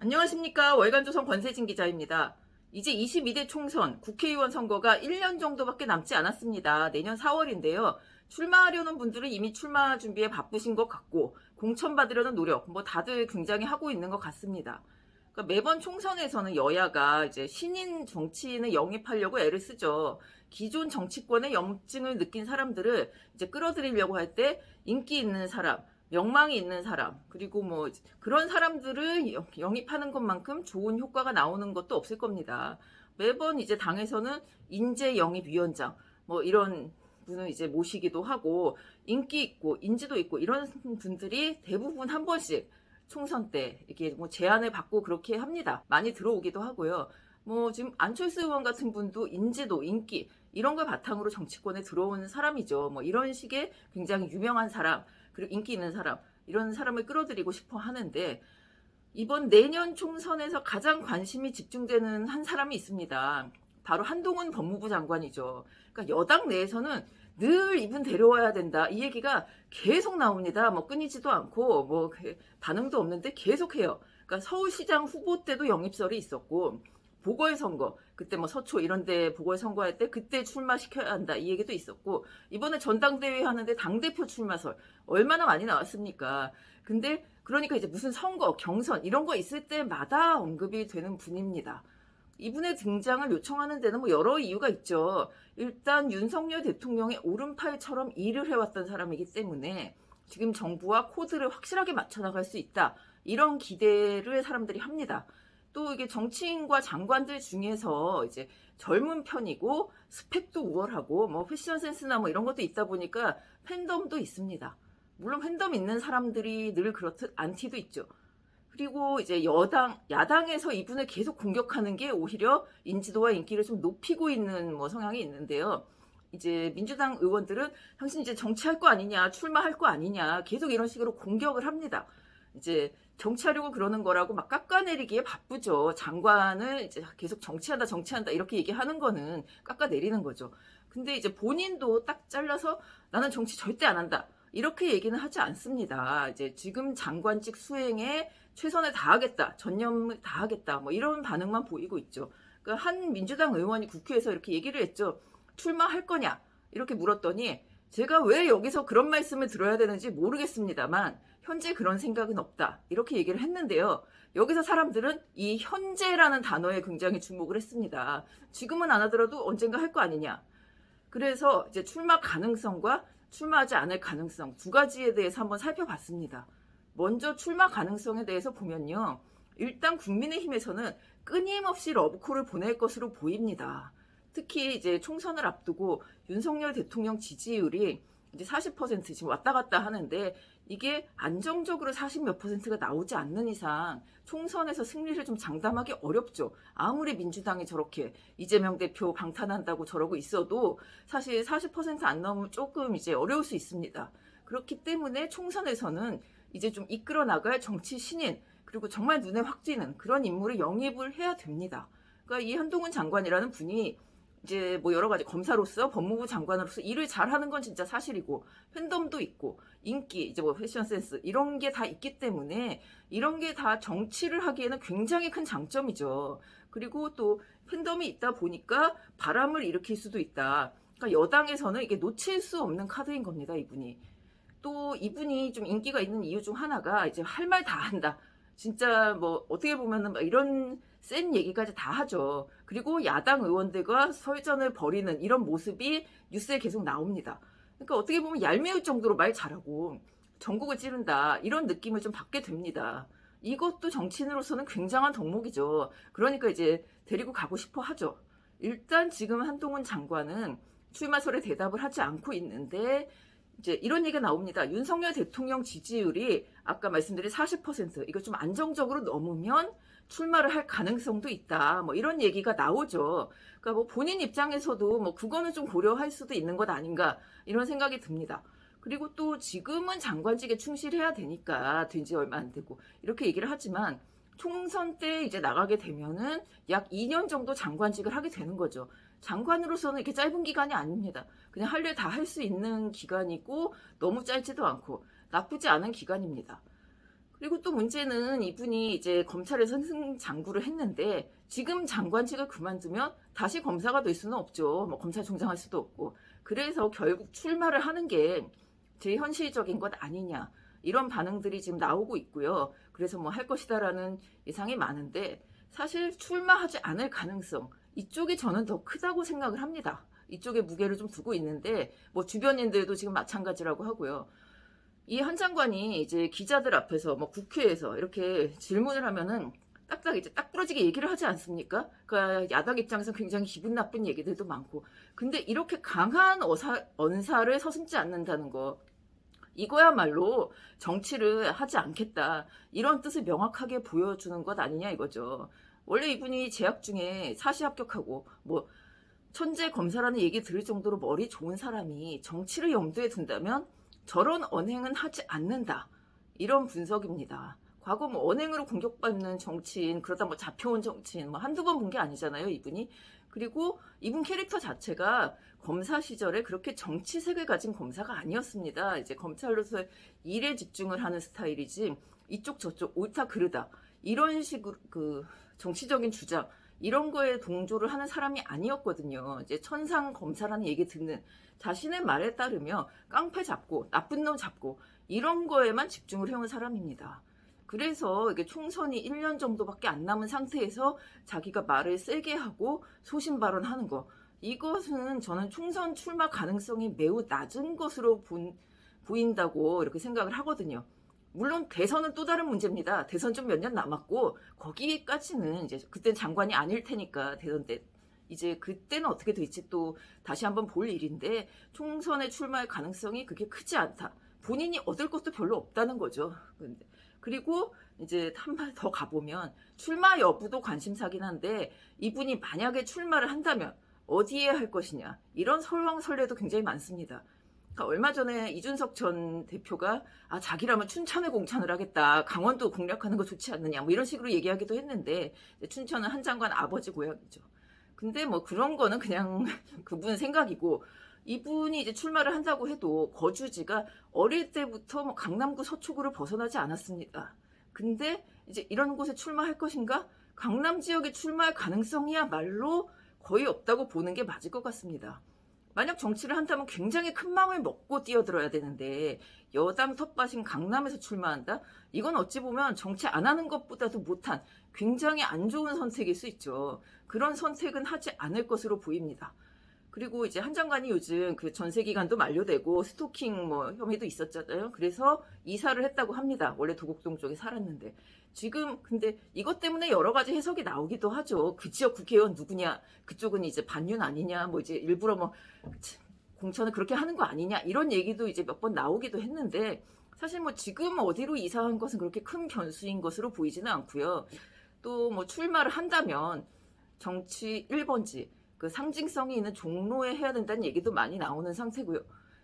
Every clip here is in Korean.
안녕하십니까. 월간조선 권세진 기자입니다. 이제 22대 총선 국회의원 선거가 1년 정도밖에 남지 않았습니다. 내년 4월인데요. 출마하려는 분들은 이미 출마 준비에 바쁘신 것 같고 공천받으려는 노력 다들 굉장히 하고 있는 것 같습니다. 그러니까 매번 총선에서는 여야가 이제 신인 정치인을 영입하려고 애를 쓰죠. 기존 정치권의 염증을 느낀 사람들을 이제 끌어들이려고 할 때 인기 있는 사람, 명망이 있는 사람, 그리고 그런 사람들을 영입하는 것만큼 좋은 효과가 나오는 것도 없을 겁니다. 매번 이제 당에서는 인재 영입위원장 이런 분을 이제 모시기도 하고 인기 있고 인지도 있고 이런 분들이 대부분 한 번씩 총선 때 이렇게 제안을 받고 그렇게 합니다. 많이 들어오기도 하고요. 지금 안철수 의원 같은 분도 인지도, 인기 이런 걸 바탕으로 정치권에 들어온 사람이죠. 이런 식의 굉장히 유명한 사람, 그리고 인기 있는 사람, 이런 사람을 끌어들이고 싶어 하는데 이번 내년 총선에서 가장 관심이 집중되는 한 사람이 있습니다. 바로 한동훈 법무부 장관이죠. 그러니까 여당 내에서는 늘 이분 데려와야 된다. 이 얘기가 계속 나옵니다. 끊이지도 않고 반응도 없는데 계속해요. 그러니까 서울시장 후보 때도 영입설이 있었고 보궐선거 그때 서초 이런 데 보궐선거할 때 그때 출마시켜야 한다 이 얘기도 있었고 이번에 전당대회 하는데 당대표 출마설 얼마나 많이 나왔습니까. 근데 그러니까 이제 무슨 선거 경선 이런 거 있을 때마다 언급이 되는 분입니다. 이분의 등장을 요청하는 데는 여러 이유가 있죠. 일단 윤석열 대통령의 오른팔처럼 일을 해왔던 사람이기 때문에 지금 정부와 코드를 확실하게 맞춰 나갈 수 있다 이런 기대를 사람들이 합니다. 또 이게 정치인과 장관들 중에서 이제 젊은 편이고 스펙도 우월하고 패션 센스나 이런 것도 있다 보니까 팬덤도 있습니다. 물론 팬덤 있는 사람들이 늘 그렇듯 안티도 있죠. 그리고 이제 야당에서 이분을 계속 공격하는 게 오히려 인지도와 인기를 좀 높이고 있는 성향이 있는데요. 이제 민주당 의원들은 당신 이제 정치할 거 아니냐, 출마할 거 아니냐, 계속 이런 식으로 공격을 합니다. 이제 정치하려고 그러는 거라고 막 깎아내리기에 바쁘죠. 장관을 이제 계속 정치한다 이렇게 얘기하는 거는 깎아내리는 거죠. 근데 이제 본인도 딱 잘라서 나는 정치 절대 안 한다. 이렇게 얘기는 하지 않습니다. 이제 지금 장관직 수행에 최선을 다하겠다, 전념을 다하겠다, 이런 반응만 보이고 있죠. 그러니까 한 민주당 의원이 국회에서 이렇게 얘기를 했죠. 출마할 거냐? 이렇게 물었더니 제가 왜 여기서 그런 말씀을 들어야 되는지 모르겠습니다만 현재 그런 생각은 없다. 이렇게 얘기를 했는데요. 여기서 사람들은 이 현재라는 단어에 굉장히 주목을 했습니다. 지금은 안 하더라도 언젠가 할 거 아니냐. 그래서 이제 출마 가능성과 출마하지 않을 가능성 두 가지에 대해서 한번 살펴봤습니다. 먼저 출마 가능성에 대해서 보면요. 일단 국민의힘에서는 끊임없이 러브콜을 보낼 것으로 보입니다. 특히 이제 총선을 앞두고 윤석열 대통령 지지율이 이제 40% 지금 왔다 갔다 하는데 이게 안정적으로 40몇 %가 나오지 않는 이상 총선에서 승리를 좀 장담하기 어렵죠. 아무리 민주당이 저렇게 이재명 대표 방탄한다고 저러고 있어도 사실 40%안 넘으면 조금 이제 어려울 수 있습니다. 그렇기 때문에 총선에서는 이제 좀 이끌어 나갈 정치 신인 그리고 정말 눈에 확 띄는 그런 인물을 영입을 해야 됩니다. 그러니까 이 한동훈 장관이라는 분이 이제 여러 가지 검사로서 법무부 장관으로서 일을 잘하는 건 진짜 사실이고 팬덤도 있고 인기 이제 패션 센스 이런 게 다 있기 때문에 이런 게 다 정치를 하기에는 굉장히 큰 장점이죠. 그리고 또 팬덤이 있다 보니까 바람을 일으킬 수도 있다. 그러니까 여당에서는 이게 놓칠 수 없는 카드인 겁니다. 이분이. 또 이분이 좀 인기가 있는 이유 중 하나가 이제 할 말 다 한다. 진짜 어떻게 보면은 이런 센 얘기까지 다 하죠. 그리고 야당 의원들과 설전을 벌이는 이런 모습이 뉴스에 계속 나옵니다. 그러니까 어떻게 보면 얄미울 정도로 말 잘하고 전국을 찌른다 이런 느낌을 좀 받게 됩니다. 이것도 정치인으로서는 굉장한 덕목이죠. 그러니까 이제 데리고 가고 싶어 하죠. 일단 지금 한동훈 장관은 출마설에 대답을 하지 않고 있는데 이제 이런 얘기가 나옵니다. 윤석열 대통령 지지율이 아까 말씀드린 40% 이거 좀 안정적으로 넘으면 출마를 할 가능성도 있다. 이런 얘기가 나오죠. 그러니까 본인 입장에서도 그거는 좀 고려할 수도 있는 것 아닌가 이런 생각이 듭니다. 그리고 또 지금은 장관직에 충실해야 되니까 된 지 얼마 안 되고 이렇게 얘기를 하지만 총선 때 이제 나가게 되면은 약 2년 정도 장관직을 하게 되는 거죠. 장관으로서는 이렇게 짧은 기간이 아닙니다. 그냥 할 일 다 할 수 있는 기간이고 너무 짧지도 않고 나쁘지 않은 기간입니다. 그리고 또 문제는 이분이 이제 검찰에서 승장구를 했는데 지금 장관직을 그만두면 다시 검사가 될 수는 없죠. 뭐 검찰총장 할 수도 없고. 그래서 결국 출마를 하는 게 제일 현실적인 것 아니냐. 이런 반응들이 지금 나오고 있고요. 그래서 뭐 할 것이다라는 예상이 많은데 사실 출마하지 않을 가능성 이쪽이 저는 더 크다고 생각을 합니다. 이쪽에 무게를 좀 두고 있는데 뭐 주변인들도 지금 마찬가지라고 하고요. 이 한 장관이 이제 기자들 앞에서 뭐 국회에서 이렇게 질문을 하면은 딱딱 이제 딱 부러지게 얘기를 하지 않습니까? 그러니까 야당 입장에서 굉장히 기분 나쁜 얘기들도 많고. 근데 이렇게 강한 언사를 서슴지 않는다는 거. 이거야말로 정치를 하지 않겠다. 이런 뜻을 명확하게 보여주는 것 아니냐 이거죠. 원래 이분이 재학 중에 사시 합격하고 뭐 천재 검사라는 얘기 들을 정도로 머리 좋은 사람이 정치를 염두에 둔다면 저런 언행은 하지 않는다. 이런 분석입니다. 과거 뭐 언행으로 공격받는 정치인, 그러다 뭐 잡혀온 정치인, 뭐 한두 번 본 게 아니잖아요, 이분이. 그리고 이분 캐릭터 자체가 검사 시절에 그렇게 정치색을 가진 검사가 아니었습니다. 이제 검찰로서 일에 집중을 하는 스타일이지, 이쪽 저쪽 옳다 그르다. 이런 식으로 그 정치적인 주장, 이런 거에 동조를 하는 사람이 아니었거든요. 이제 천상 검사라는 얘기 듣는 자신의 말에 따르며 깡패 잡고 나쁜 놈 잡고 이런 거에만 집중을 해온 사람입니다. 그래서 이게 총선이 1년 정도밖에 안 남은 상태에서 자기가 말을 세게 하고 소신 발언하는 거, 이것은 저는 총선 출마 가능성이 매우 낮은 것으로 보인다고 이렇게 생각을 하거든요. 물론 대선은 또 다른 문제입니다. 대선 좀 몇 년 남았고 거기까지는 이제 그땐 장관이 아닐 테니까 대선 때 이제 그때는 어떻게 될지 또 다시 한번 볼 일인데 총선에 출마할 가능성이 그렇게 크지 않다. 본인이 얻을 것도 별로 없다는 거죠. 그리고 이제 한 발 더 가보면 출마 여부도 관심사긴 한데 이분이 만약에 출마를 한다면 어디에 할 것이냐 이런 설왕설래도 굉장히 많습니다. 얼마 전에 이준석 전 대표가 자기라면 춘천에 공천을 하겠다. 강원도 공략하는 거 좋지 않느냐. 뭐 이런 식으로 얘기하기도 했는데 춘천은 한 장관 아버지 고향이죠. 근데 뭐 그런 거는 그냥 그분 생각이고 이분이 이제 출마를 한다고 해도 거주지가 어릴 때부터 뭐 강남구 서초구를 벗어나지 않았습니다. 근데 이제 이런 곳에 출마할 것인가? 강남 지역에 출마할 가능성이야말로 거의 없다고 보는 게 맞을 것 같습니다. 만약 정치를 한다면 굉장히 큰 마음을 먹고 뛰어들어야 되는데 여당 텃밭인 강남에서 출마한다? 이건 어찌 보면 정치 안 하는 것보다도 못한 굉장히 안 좋은 선택일 수 있죠. 그런 선택은 하지 않을 것으로 보입니다. 그리고 이제 한 장관이 요즘 그 전세 기간도 만료되고 스토킹 뭐 혐의도 있었잖아요. 그래서 이사를 했다고 합니다. 원래 도곡동 쪽에 살았는데. 지금 근데 이것 때문에 여러 가지 해석이 나오기도 하죠. 그 지역 국회의원 누구냐, 그쪽은 이제 반윤 아니냐, 뭐 이제 일부러 뭐 공천을 그렇게 하는 거 아니냐 이런 얘기도 이제 몇 번 나오기도 했는데 사실 뭐 지금 어디로 이사한 것은 그렇게 큰 변수인 것으로 보이지는 않고요. 또 뭐 출마를 한다면 정치 1번지 그 상징성이 있는 종로에 해야 된다는 얘기도 많이 나오는 상태고요.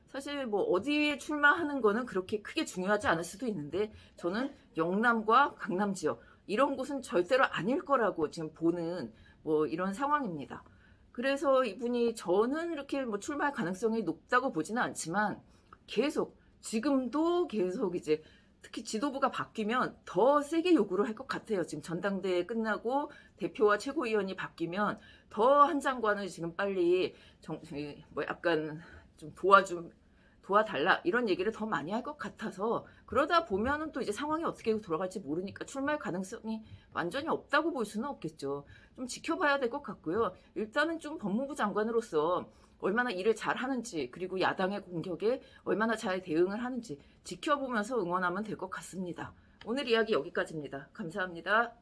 사실 뭐 어디에 출마하는 거는 그렇게 크게 중요하지 않을 수도 있는데 저는 영남과 강남 지역 이런 곳은 절대로 아닐 거라고 지금 보는 뭐 이런 상황입니다. 그래서 이분이 저는 이렇게 뭐 출마할 가능성이 높다고 보지는 않지만 지금도 계속 이제 특히 지도부가 바뀌면 더 세게 요구를 할 것 같아요. 지금 전당대회 끝나고 대표와 최고위원이 바뀌면 더 한 장관을 지금 빨리 뭐 약간 좀 도와달라 이런 얘기를 더 많이 할 것 같아서 그러다 보면은 또 이제 상황이 어떻게 돌아갈지 모르니까 출마할 가능성이 완전히 없다고 볼 수는 없겠죠. 좀 지켜봐야 될 것 같고요. 일단은 좀 법무부 장관으로서 얼마나 일을 잘 하는지 그리고 야당의 공격에 얼마나 잘 대응을 하는지 지켜보면서 응원하면 될 것 같습니다. 오늘 이야기 여기까지입니다. 감사합니다.